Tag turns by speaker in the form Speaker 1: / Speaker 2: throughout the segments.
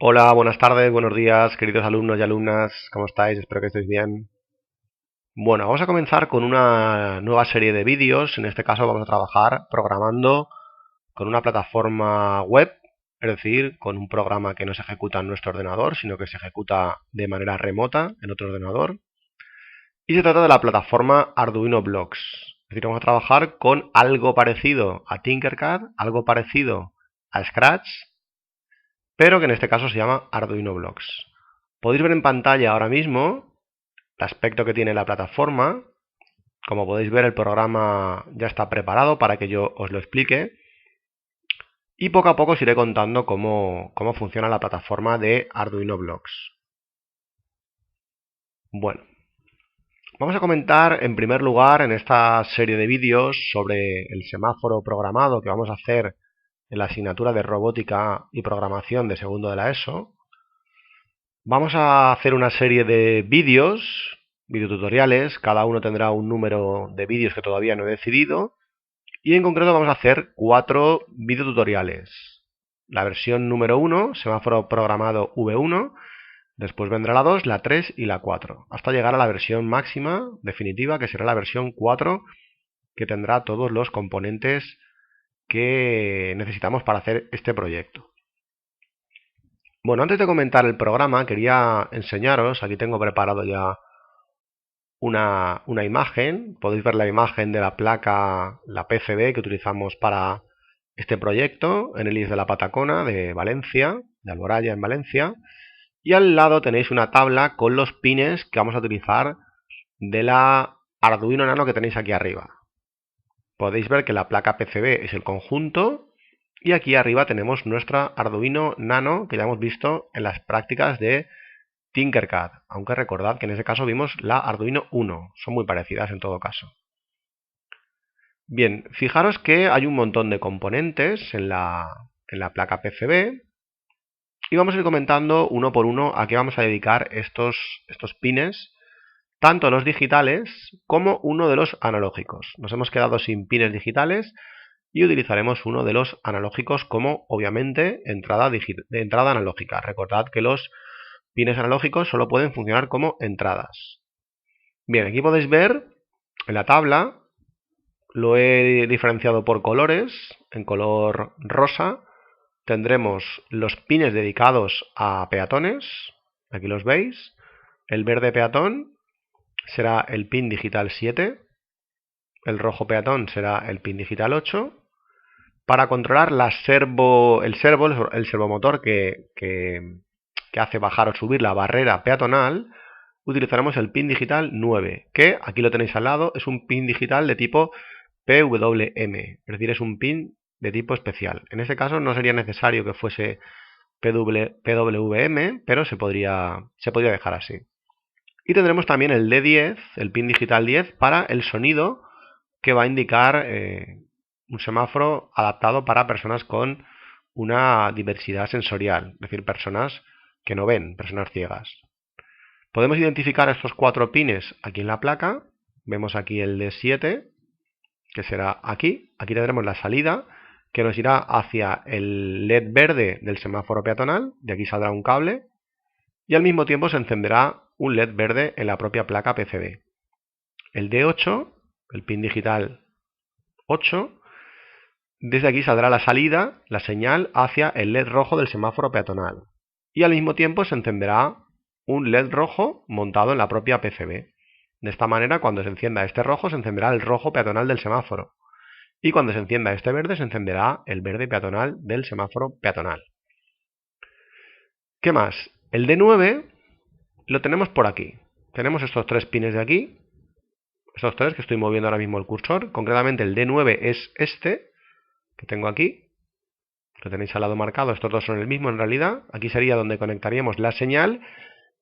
Speaker 1: Hola, buenas tardes, buenos días, queridos alumnos y alumnas, ¿cómo estáis? Espero que estéis bien. Bueno, vamos a comenzar con una nueva serie de vídeos. En este caso vamos a trabajar programando con una plataforma web, es decir, con un programa que no se ejecuta en nuestro ordenador, sino que se ejecuta de manera remota en otro ordenador. Y se trata de la plataforma Arduino Blocks. Es decir, vamos a trabajar con algo parecido a Tinkercad, algo parecido a Scratch, pero que en este caso se llama Arduino Blocks. Podéis ver en pantalla ahora mismo el aspecto que tiene la plataforma. Como podéis ver, el programa ya está preparado para que yo os lo explique. Y poco a poco os iré contando cómo funciona la plataforma de Arduino Blocks. Bueno, vamos a comentar en primer lugar en esta serie de vídeos sobre el semáforo programado que vamos a hacer en la asignatura de robótica y programación de segundo de la ESO. Vamos a hacer una serie de vídeos, videotutoriales, cada uno tendrá un número de vídeos que todavía no he decidido, y en concreto vamos a hacer 4 videotutoriales. La versión número 1, semáforo programado V1, después vendrá la 2, la 3 y la 4, hasta llegar a la versión máxima definitiva, que será la versión 4, que tendrá todos los componentes que necesitamos para hacer este proyecto. Bueno, antes de comentar el programa, quería enseñaros, aquí tengo preparado ya una imagen. Podéis ver la imagen de la placa, la PCB que utilizamos para este proyecto en el IES de la Patacona de Valencia, de Alboraya en Valencia. Y al lado tenéis una tabla con los pines que vamos a utilizar de la Arduino Nano que tenéis aquí arriba. Podéis ver que la placa PCB es el conjunto y aquí arriba tenemos nuestra Arduino Nano que ya hemos visto en las prácticas de Tinkercad, aunque recordad que en ese caso vimos la Arduino Uno, son muy parecidas en todo caso. Bien, fijaros que hay un montón de componentes en la placa PCB y vamos a ir comentando uno por uno a qué vamos a dedicar estos pines, tanto los digitales como uno de los analógicos. Nos hemos quedado sin pines digitales y utilizaremos uno de los analógicos como, obviamente, entrada analógica. Recordad que los pines analógicos solo pueden funcionar como entradas. Bien, aquí podéis ver en la tabla, lo he diferenciado por colores. En color rosa tendremos los pines dedicados a peatones, aquí los veis. El verde peatón será el pin digital 7, el rojo peatón será el pin digital 8. Para controlar el servomotor que hace bajar o subir la barrera peatonal, utilizaremos el pin digital 9, que aquí lo tenéis al lado, es un pin digital de tipo PWM, es decir, es un pin de tipo especial. En este caso no sería necesario que fuese PWM, pero se podría dejar así. Y tendremos también el D10, el pin digital 10, para el sonido que va a indicar un semáforo adaptado para personas con una diversidad sensorial, es decir, personas que no ven, personas ciegas. Podemos identificar estos 4 pines aquí en la placa. Vemos aquí el D7, que será aquí. Aquí tendremos la salida, que nos irá hacia el LED verde del semáforo peatonal. De aquí saldrá un cable. Y al mismo tiempo se encenderá un LED verde en la propia placa PCB. El D8, el pin digital 8, desde aquí saldrá la salida, la señal, hacia el LED rojo del semáforo peatonal. Y al mismo tiempo se encenderá un LED rojo montado en la propia PCB. De esta manera, cuando se encienda este rojo, se encenderá el rojo peatonal del semáforo. Y cuando se encienda este verde, se encenderá el verde peatonal del semáforo peatonal. ¿Qué más? El D9 lo tenemos por aquí. Tenemos estos 3 pines de aquí. Estos 3 que estoy moviendo ahora mismo el cursor. Concretamente el D9 es este, que tengo aquí. Lo tenéis al lado marcado. Estos dos son el mismo en realidad. Aquí sería donde conectaríamos la señal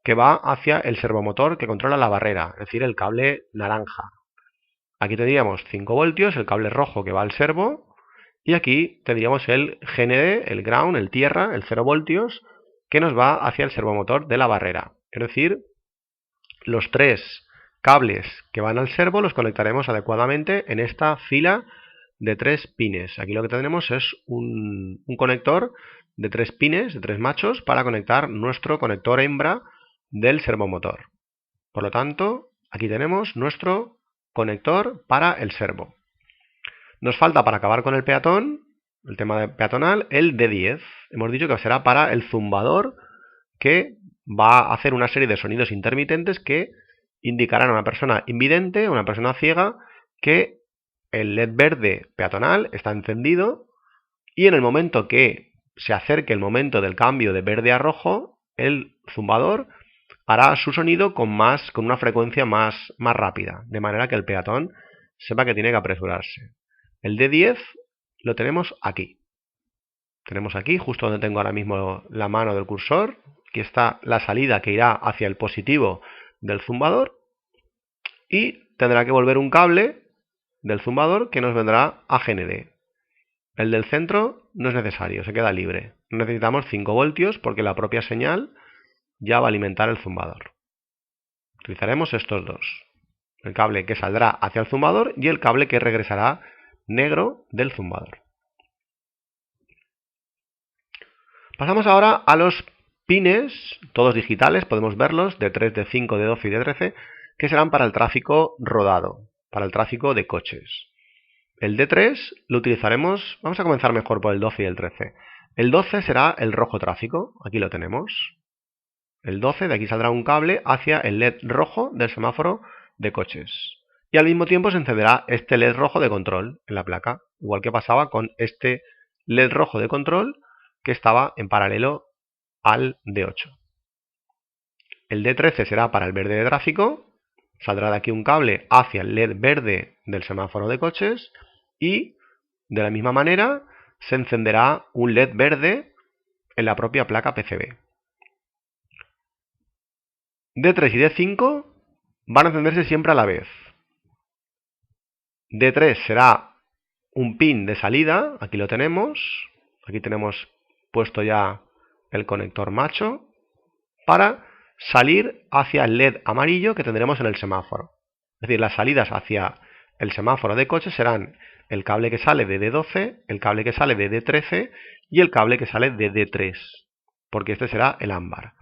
Speaker 1: que va hacia el servomotor que controla la barrera, es decir, el cable naranja. Aquí tendríamos 5 voltios, el cable rojo que va al servo, y aquí tendríamos el GND, el ground, el tierra, el 0 voltios, que nos va hacia el servomotor de la barrera. Es decir, los 3 cables que van al servo los conectaremos adecuadamente en esta fila de 3 pines. Aquí lo que tendremos es un conector de 3 pines, de 3 machos, para conectar nuestro conector hembra del servomotor. Por lo tanto, aquí tenemos nuestro conector para el servo. Nos falta, para acabar con el peatón, el tema peatonal, el D10. Hemos dicho que será para el zumbador, que va a hacer una serie de sonidos intermitentes que indicarán a una persona invidente, a una persona ciega, que el LED verde peatonal está encendido, y en el momento que se acerque el momento del cambio de verde a rojo, el zumbador hará su sonido con una frecuencia más rápida, de manera que el peatón sepa que tiene que apresurarse. El D10 lo tenemos aquí. Tenemos aquí, justo donde tengo ahora mismo la mano del cursor. Aquí está la salida que irá hacia el positivo del zumbador. Y tendrá que volver un cable del zumbador que nos vendrá a GND. El del centro no es necesario, se queda libre. Necesitamos 5 voltios porque la propia señal ya va a alimentar el zumbador. Utilizaremos estos dos. El cable que saldrá hacia el zumbador y el cable que regresará negro del zumbador. Pasamos ahora a los pines, todos digitales, podemos verlos, de 3, de 5, de 12 y de 13, que serán para el tráfico rodado, para el tráfico de coches. El D3 lo utilizaremos, vamos a comenzar mejor por el 12 y el 13. El 12 será el rojo tráfico, aquí lo tenemos. El 12, de aquí saldrá un cable hacia el LED rojo del semáforo de coches. Y al mismo tiempo se encenderá este LED rojo de control en la placa, igual que pasaba con este LED rojo de control que estaba en paralelo al D8. El D13 será para el verde de tráfico, saldrá de aquí un cable hacia el LED verde del semáforo de coches y de la misma manera se encenderá un LED verde en la propia placa PCB. D3 y D5 van a encenderse siempre a la vez. D3 será un pin de salida, aquí lo tenemos, aquí tenemos puesto ya el conector macho, para salir hacia el LED amarillo que tendremos en el semáforo. Es decir, las salidas hacia el semáforo de coches serán el cable que sale de D12, el cable que sale de D13 y el cable que sale de D3, porque este será el ámbar.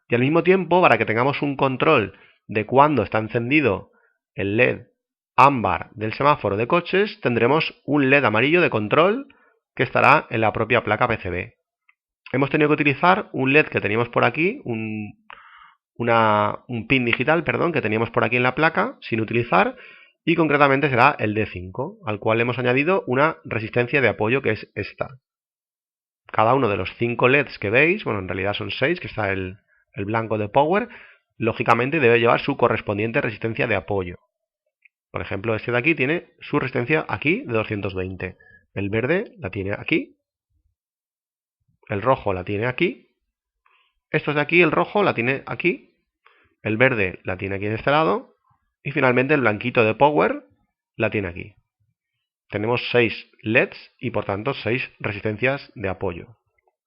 Speaker 1: Y al mismo tiempo, para que tengamos un control de cuándo está encendido el LED ámbar del semáforo de coches, tendremos un LED amarillo de control que estará en la propia placa PCB. Hemos tenido que utilizar un LED que teníamos por aquí, un pin digital, perdón, que teníamos por aquí en la placa, sin utilizar, y concretamente será el D5, al cual hemos añadido una resistencia de apoyo que es esta. Cada uno de los 5 LEDs que veis, bueno, en realidad son 6, que está el blanco de power, lógicamente debe llevar su correspondiente resistencia de apoyo. Por ejemplo, este de aquí tiene su resistencia aquí de 220. El verde la tiene aquí. El rojo la tiene aquí. Estos de aquí, el rojo la tiene aquí. El verde la tiene aquí en este lado. Y finalmente el blanquito de power la tiene aquí. Tenemos 6 LEDs y por tanto 6 resistencias de apoyo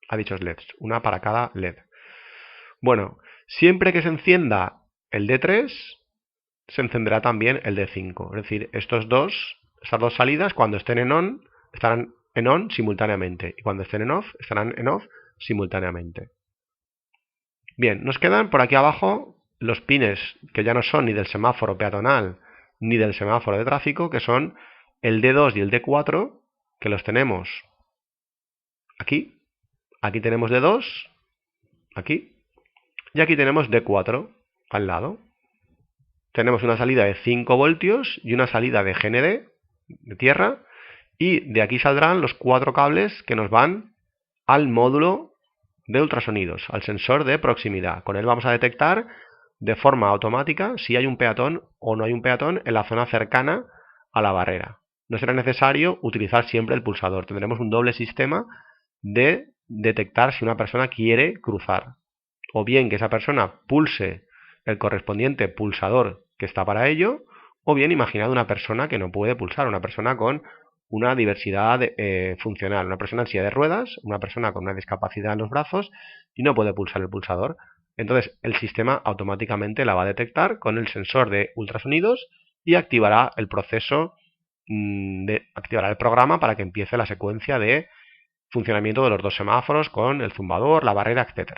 Speaker 1: a dichos LEDs. Una para cada LED. Bueno, siempre que se encienda el D3, se encenderá también el D5. Es decir, estas dos salidas, cuando estén en on, estarán en on simultáneamente. Y cuando estén en off, estarán en off simultáneamente. Bien, nos quedan por aquí abajo los pines que ya no son ni del semáforo peatonal ni del semáforo de tráfico, que son el D2 y el D4, que los tenemos aquí. Aquí tenemos D2, aquí. Y aquí tenemos D4 al lado. Tenemos una salida de 5 voltios y una salida de GND, de tierra, y de aquí saldrán los 4 cables que nos van al módulo de ultrasonidos, al sensor de proximidad. Con él vamos a detectar de forma automática si hay un peatón o no hay un peatón en la zona cercana a la barrera. No será necesario utilizar siempre el pulsador. Tendremos un doble sistema de detectar si una persona quiere cruzar. O bien que esa persona pulse el correspondiente pulsador que está para ello, o bien imaginad una persona que no puede pulsar, una persona con una diversidad funcional, una persona en silla de ruedas, una persona con una discapacidad en los brazos y no puede pulsar el pulsador. Entonces el sistema automáticamente la va a detectar con el sensor de ultrasonidos y activará el proceso, activará el programa para que empiece la secuencia de funcionamiento de los dos semáforos con el zumbador, la barrera, etc.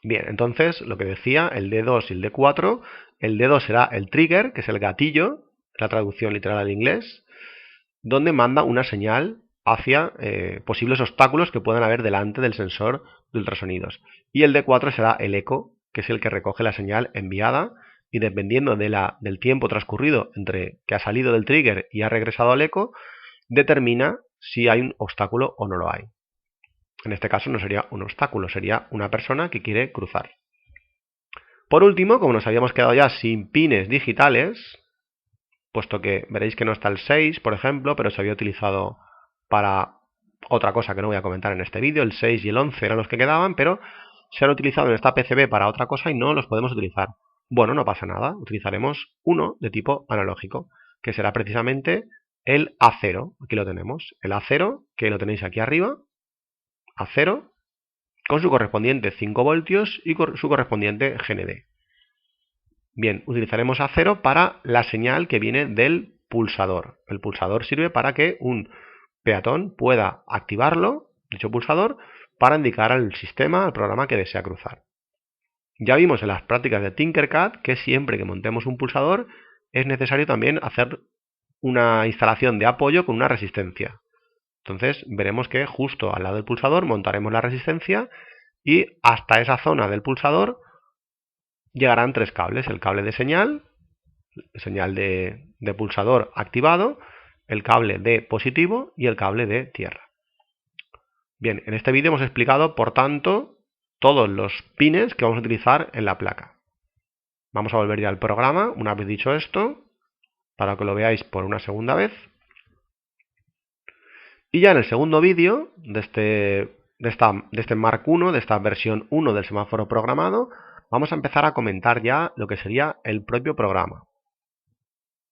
Speaker 1: Bien, entonces, lo que decía, el D2 y el D4, el D2 será el trigger, que es el gatillo, la traducción literal al inglés, donde manda una señal hacia posibles obstáculos que puedan haber delante del sensor de ultrasonidos. Y el D4 será el eco, que es el que recoge la señal enviada y dependiendo del tiempo transcurrido entre que ha salido del trigger y ha regresado al eco, determina si hay un obstáculo o no lo hay. En este caso no sería un obstáculo, sería una persona que quiere cruzar. Por último, como nos habíamos quedado ya sin pines digitales, puesto que veréis que no está el 6, por ejemplo, pero se había utilizado para otra cosa que no voy a comentar en este vídeo, el 6 y el 11 eran los que quedaban, pero se han utilizado en esta PCB para otra cosa y no los podemos utilizar. Bueno, no pasa nada, utilizaremos uno de tipo analógico, que será precisamente el A0, aquí lo tenemos, el A0, que lo tenéis aquí arriba, A0, con su correspondiente 5 voltios y con su correspondiente GND. Bien, utilizaremos A0 para la señal que viene del pulsador. El pulsador sirve para que un peatón pueda activarlo, dicho pulsador, para indicar al sistema, al programa que desea cruzar. Ya vimos en las prácticas de Tinkercad que siempre que montemos un pulsador es necesario también hacer una instalación de apoyo con una resistencia. Entonces veremos que justo al lado del pulsador montaremos la resistencia y hasta esa zona del pulsador llegarán tres cables, el cable de señal de pulsador activado, el cable de positivo y el cable de tierra. Bien, en este vídeo hemos explicado, por tanto, todos los pines que vamos a utilizar en la placa. Vamos a volver ya al programa, una vez dicho esto, para que lo veáis por una segunda vez. Y ya en el segundo vídeo de este Mark 1, de esta versión 1 del semáforo programado, vamos a empezar a comentar ya lo que sería el propio programa.